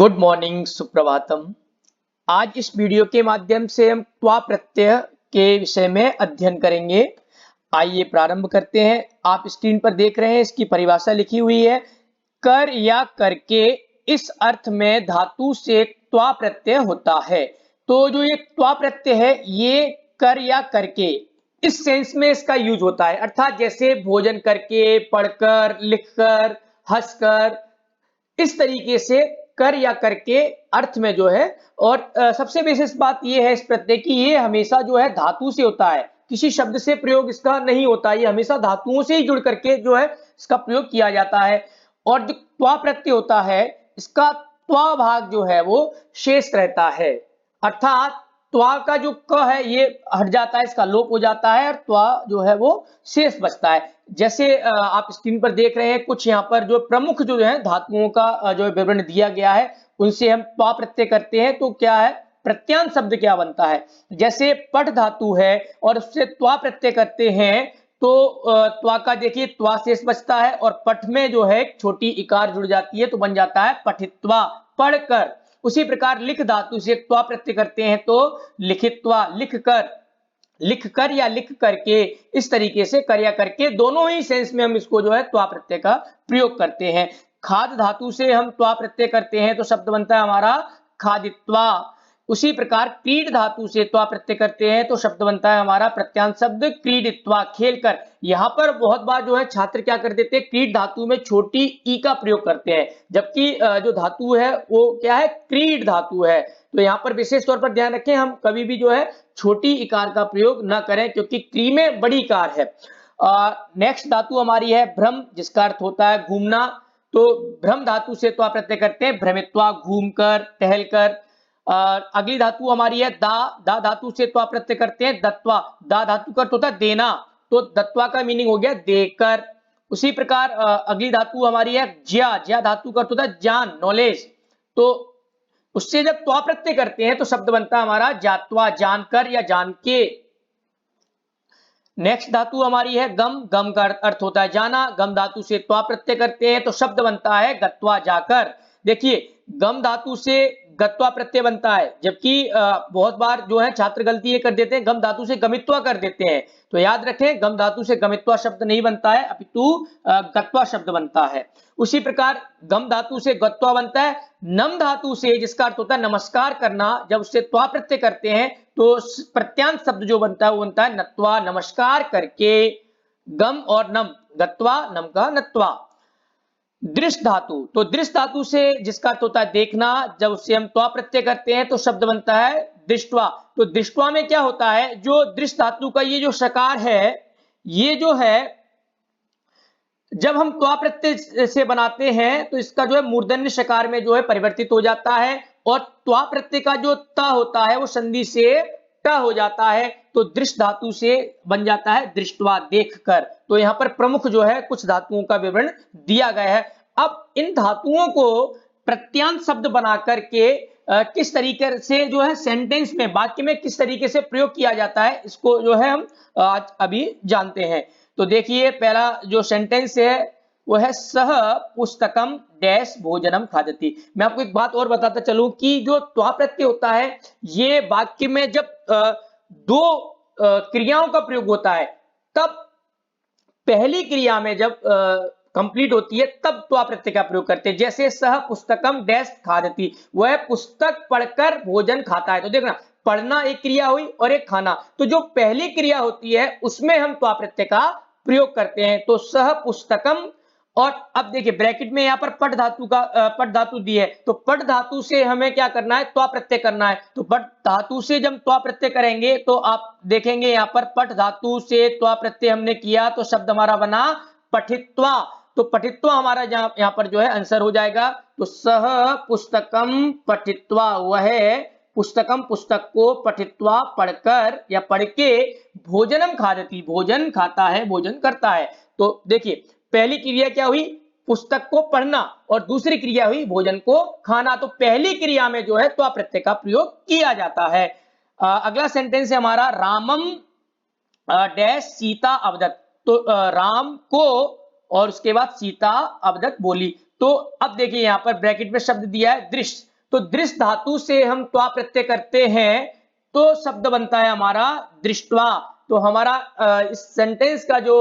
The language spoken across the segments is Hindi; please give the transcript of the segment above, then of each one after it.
Good morning, Suprabhatam. आज इस वीडियो के माध्यम से हम त्वा प्रत्यय के विषय में अध्ययन करेंगे। आइए प्रारंभ करते हैं। आप स्क्रीन पर देख रहे हैं, इसकी परिभाषा लिखी हुई है। कर या करके इस अर्थ में धातु से त्वा प्रत्यय होता है। तो जो ये त्वा प्रत्यय है ये कर या करके इस सेंस में इसका यूज होता है, अर्थात जैसे भोजन करके, पढ़कर, लिखकर, हंसकर, इस तरीके से कर या करके अर्थ में जो है। और सबसे विशेष बात यह है इस प्रत्यय की, ये हमेशा जो है धातु से होता है, किसी शब्द से प्रयोग इसका नहीं होता। ये हमेशा धातुओं से ही जुड़ करके जो है इसका प्रयोग किया जाता है। और जो त्वा प्रत्यय होता है इसका त्वा भाग जो है वो शेष रहता है, अर्थात त्वा का जो क है ये हट जाता है, इसका लोप हो जाता है और त्वा जो है वो शेष बचता है। जैसे आप स्क्रीन पर देख रहे हैं, कुछ यहाँ पर जो प्रमुख जो है धातुओं का जो विवरण दिया गया है उनसे हम त्वा प्रत्यय करते हैं तो क्या है, प्रत्यांत शब्द क्या बनता है। जैसे पठ धातु है और उससे त्वा प्रत्यय करते हैं तो त्वा का देखिए त्वा शेष बचता है और पठ में जो है छोटी इकार जुड़ जाती है तो बन जाता है पठित्वा, पढ़कर। उसी प्रकार लिख धातु से त्वा प्रत्यय करते हैं तो लिखित्वा, लिखकर, लिखकर या लिख करके, इस तरीके से कर या करके दोनों ही सेंस में हम इसको जो है त्वा प्रत्यय का प्रयोग करते हैं। खाद धातु से हम त्वा प्रत्यय करते हैं तो शब्द बनता है हमारा खादित्वा। उसी प्रकार क्रीड धातु से त्वा प्रत्यय करते हैं तो शब्द बनता है हमारा प्रत्यांत शब्द क्रीडित्वा, खेलकर। यहां पर बहुत बार जो है छात्र क्या कर देते हैं, क्रीड धातु में छोटी ई का प्रयोग करते हैं, जबकि जो धातु है वो क्या है, क्रीड धातु है। तो यहाँ पर विशेष तौर पर ध्यान रखें, हम कभी भी जो है छोटी इकार का प्रयोग न करें क्योंकि क्री में बड़ी इकार है। नेक्स्ट धातु हमारी है भ्रम, जिसका अर्थ होता है घूमना। तो भ्रम धातु से त्वा प्रत्यय करते हैं भ्रमित्वा, घूमकर, टहलकर। अगली धातु हमारी है दा, दा धातु से त्वा प्रत्यय करते हैं दत्वा, दा धातु का अर्थ होता है देना, तो दत्वा का मीनिंग हो गया देकर। उसी प्रकार अगली धातु हमारी है ज्या, ज्या धातु का अर्थ होता है जान, नॉलेज। तो उससे जब त्वा प्रत्यय करते हैं तो शब्द बनता है हमारा जात्वा, जानकर या जान के। नेक्स्ट धातु हमारी है गम, गम का अर्थ होता है जाना, गम धातु से त्वा प्रत्यय करते हैं तो शब्द बनता है गत्वा, जाकर। देखिए गम धातु से गत्वा प्रत्यय बनता है, जबकि बहुत बार जो है छात्र गलती ये कर देते हैं, गम धातु से गमित्वा कर देते हैं। तो याद रखें, गम धातु से गमित्वा शब्द नहीं बनता है अपितु गत्वा शब्द बनता है। उसी प्रकार गम धातु से गत्वा बनता है। नम धातु से, जिसका अर्थ होता है नमस्कार करना, जब उससे त्वा प्रत्यय करते हैं तो प्रत्यांत शब्द जो बनता है वो बनता है नत्वा, नमस्कार करके। गम और नम, गत्वा, नम का नत्वा। दृष्ट धातु, तो दृष्ट धातु से जिसका अर्थ होता है देखना, जब उससे हम त्वा प्रत्यय करते हैं तो शब्द बनता है दृष्टवा। तो दृष्टवा में क्या होता है, जो दृष्ट धातु का ये जो शकार है, ये जो है जब हम त्वा प्रत्यय से बनाते हैं तो इसका जो है मूर्धन्य शकार में जो है परिवर्तित हो जाता है और त्वा प्रत्यय का जो त होता है वो संधि से ट हो जाता है, तो दृष्ट धातु से बन जाता है दृष्टवा, देखकर। तो यहाँ पर प्रमुख जो है कुछ धातुओं का विवरण दिया गया है। अब इन धातुओं को प्रत्यांत शब्द बना करके किस तरीके से जो है सेंटेंस में, वाक्य में किस तरीके से प्रयोग किया जाता है, इसको जो है हम आज अभी जानते हैं। तो देखिए पहला जो सेंटेंस है वो है सह पुस्तकम डैश भोजनम खादति। मैं आपको एक बात और बताता चलूं कि जो त्वा प्रत्यय होता है ये वाक्य में जब दो क्रियाओं का प्रयोग होता है, तब पहली क्रिया में जब कंप्लीट होती है तब त्वा प्रत्यय का प्रयोग करते हैं। जैसे सह पुस्तकम डैश खादति, वह पुस्तक पढ़कर भोजन खाता है। तो देखना, पढ़ना एक क्रिया हुई और एक खाना, तो जो पहली क्रिया होती है उसमें हम त्वा प्रत्यय का प्रयोग करते हैं। तो सह पुस्तकम, और अब देखिए ब्रैकेट में यहाँ पर पठ धातु का पठ धातु दी है, तो पठ धातु से हमें क्या करना है, त्वा प्रत्यय करना है। तो पठ धातु से जब त्वा प्रत्यय करेंगे तो आप देखेंगे यहाँ पर पठ धातु से त्वा प्रत्यय हमने किया तो शब्द हमारा बना पठित्वा। तो पठित्वा हमारा यहाँ पर जो है आंसर हो जाएगा। तो सह पुस्तकम पठित्वा, वह पुस्तकम पुस्तक को, पठित्वा पढ़कर या पढ़ के, भोजनम खादति भोजन खाता है, भोजन करता है। तो देखिए पहली क्रिया क्या हुई, पुस्तक को पढ़ना, और दूसरी क्रिया हुई भोजन को खाना। तो पहली क्रिया में जो है त्वा प्रत्यय का प्रयोग किया जाता है। अगला सेंटेंस है हमारा रामम डैश सीता अवदत। तो राम को और उसके बाद सीता अवदत बोली। तो अब देखिए यहाँ पर ब्रैकेट में शब्द दिया है दृश्य, तो दृष्ट धातु से हम त्वा प्रत्यय करते हैं तो शब्द बनता है हमारा दृष्टवा। तो हमारा इस सेंटेंस का जो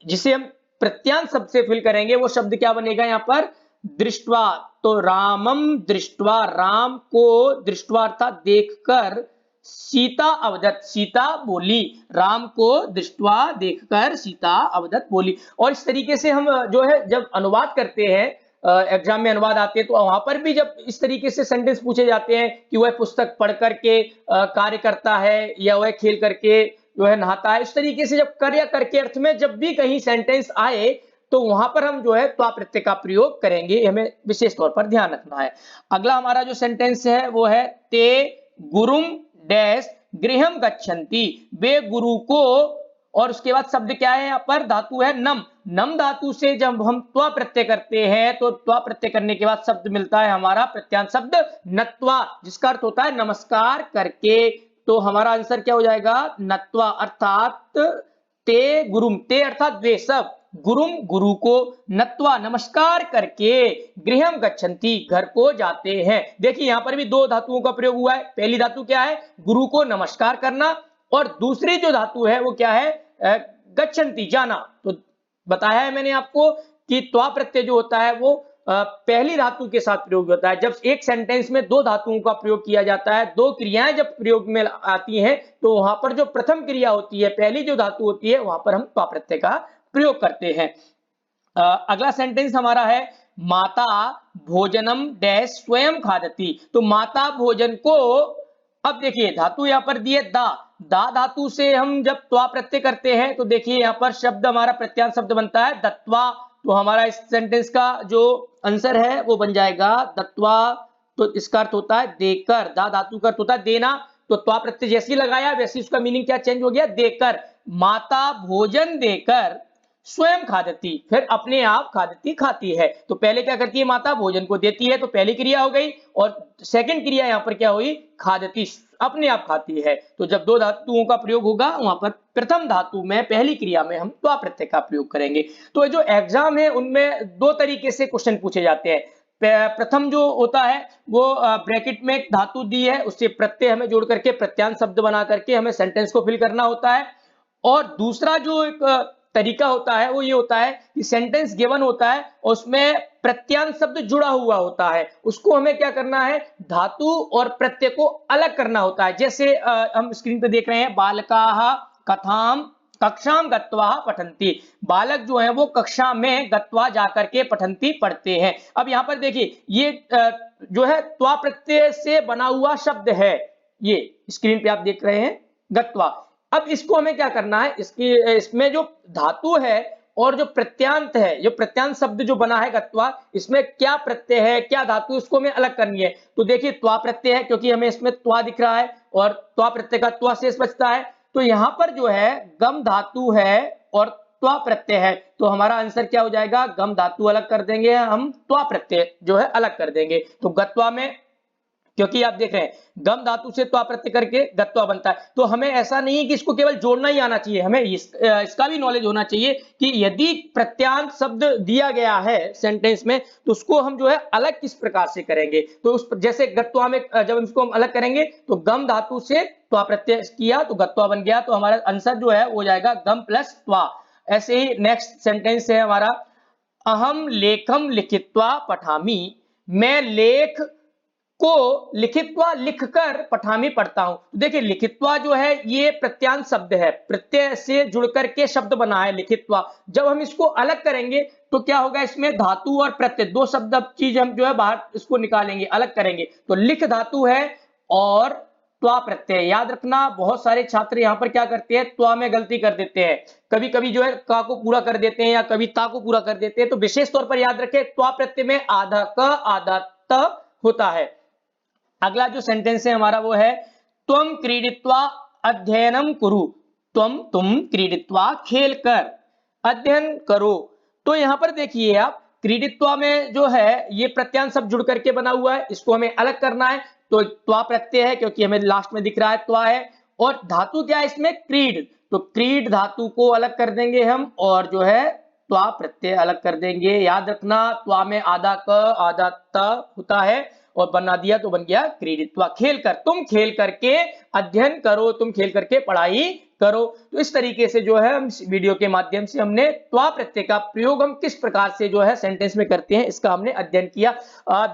जिसे हम प्रत्यांत शब्द से फिल करेंगे वो शब्द क्या बनेगा यहाँ पर दृष्टवा। तो रामम दृष्टवा, राम को दृष्टवा अर्थात देखकर सीता अवदत, सीता बोली, राम को दृष्टवा देखकर सीता अवदत बोली। और इस तरीके से हम जो है जब अनुवाद करते हैं एग्जाम में अनुवाद आते हैं तो वहां पर भी जब इस तरीके से सेंटेंस पूछे जाते हैं कि वह पुस्तक पढ़ करके कार्य करता है या वह खेल करके जो है नहाता है, इस तरीके से जब कर या करके अर्थ में जब भी कहीं सेंटेंस आए तो वहां पर हम जो है त्वा प्रत्यय का प्रयोग करेंगे, हमें विशेष तौर पर ध्यान रखना है। अगला हमारा जो सेंटेंस है वो है ते गुरुम डैश गृहम गच्छन्ति, वे गुरु को, और उसके बाद शब्द क्या है यहाँ पर धातु है नम, नम धातु से जब हम त्वा प्रत्यय करते हैं तो त्वा प्रत्यय करने के बाद शब्द मिलता है हमारा प्रत्यांत शब्द नत्वा, जिसका अर्थ होता है नमस्कार करके। तो हमारा आंसर क्या हो जाएगा नत्वा, अर्थात ते गुरुम, ते अर्थात वे सब, गुरुम गुरु को, नत्वा नमस्कार करके, गृहम गच्छन्ति घर को जाते हैं। देखिए यहां पर भी दो धातुओं का प्रयोग हुआ है। पहली धातु क्या है गुरु को नमस्कार करना, और दूसरी जो धातु है वो क्या है गच्छन्ति जाना। तो बताया है मैंने आपको कि त्वा प्रत्यय जो होता है वो पहली धातु के साथ प्रयोग होता है। जब एक सेंटेंस में दो धातुओं का प्रयोग किया जाता है, दो क्रियाएं जब प्रयोग में आती हैं तो वहां पर जो प्रथम क्रिया होती है, पहली जो धातु होती है, वहां पर हम त्वा प्रत्यय का प्रयोग करते हैं। अगला सेंटेंस हमारा है माता भोजनम डैश स्वयं खादती। तो माता भोजन को, अब देखिए धातु यहां पर दी है दा, दा धातु से हम जब त्वा प्रत्यय करते हैं तो देखिए यहां पर शब्द हमारा प्रत्यांत शब्द बनता है दत्वा। तो हमारा इस सेंटेंस का जो आंसर है वो बन जाएगा दत्वा। तो इसका अर्थ होता है देकर, दा धातु का अर्थ होता है देना, तो त्वा प्रत्यय जैसे ही लगाया वैसे उसका मीनिंग क्या चेंज हो गया देकर। माता भोजन देकर स्वयं खादती, फिर अपने आप खादती खाती है। तो पहले क्या करती है माता भोजन को देती है, तो पहली क्रिया हो गई, और सेकंड क्रिया यहां पर क्या हुई खादती, अपने आप खाती है। तो जब दो धातुओं का प्रयोग होगा वहां पर प्रथम धातु में पहली क्रिया में हम त्वा प्रत्यय का प्रयोग करेंगे। तो जो एग्जाम है उनमें दो तरीके से क्वेश्चन पूछे जाते हैं। प्रथम जो होता है वो ब्रैकेट में एक धातु दी है, उससे प्रत्यय हमें जोड़ करके प्रत्यांत शब्द बना करके हमें सेंटेंस को फिल करना होता है। और दूसरा जो एक तरीका होता है वो ये होता है कि सेंटेंस गिवन होता है और उसमें प्रत्यांत शब्द जुड़ा हुआ होता है, उसको हमें क्या करना है धातु और प्रत्यय को अलग करना होता है। जैसे हम स्क्रीन पे देख रहे हैं बालकाः कथाम कक्षाम गत्वा पठन्ति, बालक जो है वो कक्षा में गत्वा जाकर के पठन्ति पढ़ते हैं। अब यहाँ पर देखिए ये जो है त्वा प्रत्यय से बना हुआ शब्द है, ये स्क्रीन पे आप देख रहे हैं गत्वा। अब इसको हमें क्या करना है, इसमें जो धातु है और जो प्रत्यांत है, जो प्रत्यांत शब्द जो बना है गत्वा, इसमें क्या प्रत्यय है क्या धातु, इसको हमें अलग करनी है। तो देखिए त्वा प्रत्यय है क्योंकि हमें इसमें त्वा दिख रहा है और त्वा प्रत्यय का त्वा शेष बचता है। तो यहां पर जो है गम धातु है और त्वा प्रत्यय है, तो हमारा आंसर क्या हो जाएगा गम धातु अलग कर देंगे, हम त्वा प्रत्यय जो है अलग कर देंगे। तो गत्वा में क्योंकि आप देख रहे हैं गम धातु से त्वा प्रत्यय करके गत्वा बनता है, तो हमें ऐसा नहीं है कि इसको केवल जोड़ना ही आना चाहिए, हमें इसका भी नॉलेज होना चाहिए कि यदि प्रत्यांत शब्द दिया गया है सेंटेंस में तो उसको हम जो है अलग किस प्रकार से करेंगे। तो उस जैसे गत्वा में जब इसको हम अलग करेंगे तो गम धातु से त्वा प्रत्यय किया तो गत्वा बन गया, तो हमारा आंसर जो है वो जाएगा गम प्लस त्वा। ऐसे ही नेक्स्ट सेंटेंस है हमारा अहम लेखम लिखित्वा पठामी, मैं लेख को लिखित्वा लिखकर पठामी पढ़ता हूं। देखिए लिखित्वा जो है ये प्रत्यांत शब्द है, प्रत्यय से जुड़कर के शब्द बना है लिखित्वा। जब हम इसको अलग करेंगे तो क्या होगा, इसमें धातु और प्रत्यय दो शब्द चीज हम जो है बाहर इसको निकालेंगे, अलग करेंगे। तो लिख धातु है और त्वा प्रत्यय, याद रखना बहुत सारे छात्र यहाँ पर क्या करते हैं त्वा में गलती कर देते हैं, कभी कभी जो है का को पूरा कर देते हैं या कभी ता को पूरा कर देते हैं। तो विशेष तौर पर याद रखें त्वा प्रत्यय में आधा क आधा त होता है। अगला जो सेंटेंस है हमारा वो है त्वम क्रीडित्वा अध्ययनम कुरु, तुम क्रीडित्वा खेल कर अध्ययन करो। तो यहां पर देखिए आप क्रीडित्वा में जो है ये प्रत्यांत शब्द जुड़ करके बना हुआ है, इसको हमें अलग करना है। तो त्वा प्रत्यय है क्योंकि हमें लास्ट में दिख रहा है त्वा है, और धातु क्या है इसमें क्रीड, तो क्रीड धातु को अलग कर देंगे हम और जो है त्वा प्रत्यय अलग कर देंगे। याद रखना त्वा में आधा क आधा त होता है और बना दिया तो बन गया क्रीडित्वा, खेल कर, तुम खेल करके अध्ययन करो, तुम खेल करके पढ़ाई करो। तो इस तरीके से जो है हम इस वीडियो के माध्यम से हमने त्वा प्रत्यय का प्रयोग हम किस प्रकार से जो है सेंटेंस में करते हैं इसका हमने अध्ययन किया।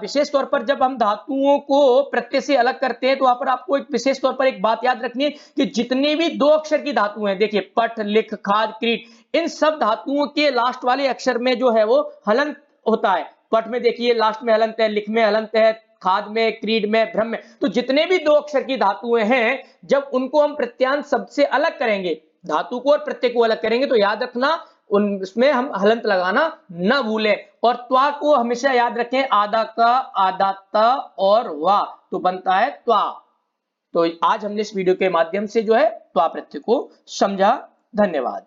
विशेष तौर पर जब हम धातुओं को प्रत्यय से अलग करते हैं तो वहां पर आपको एक विशेष तौर पर एक बात याद रखनी है कि जितनी भी दो अक्षर की धातुएं हैं, देखिए पठ, लिख, खाद, क्रीड, इन सब धातुओं के लास्ट वाले अक्षर में जो है वो हलंत होता है। पठ में देखिए लास्ट में हलंत है, लिख में हलंत है, खाद में, क्रीड में, भ्रम में, तो जितने भी दो अक्षर की धातुएं हैं जब उनको हम प्रत्यांत शब्द से अलग करेंगे, धातु को और प्रत्यय को अलग करेंगे, तो याद रखना उसमें हम हलंत लगाना न भूलें। और त्वा को हमेशा याद रखें, आधा का, आधा त और वा, तो बनता है त्वा। तो आज हमने इस वीडियो के माध्यम से जो है त्वा प्रत्यय को समझा। धन्यवाद।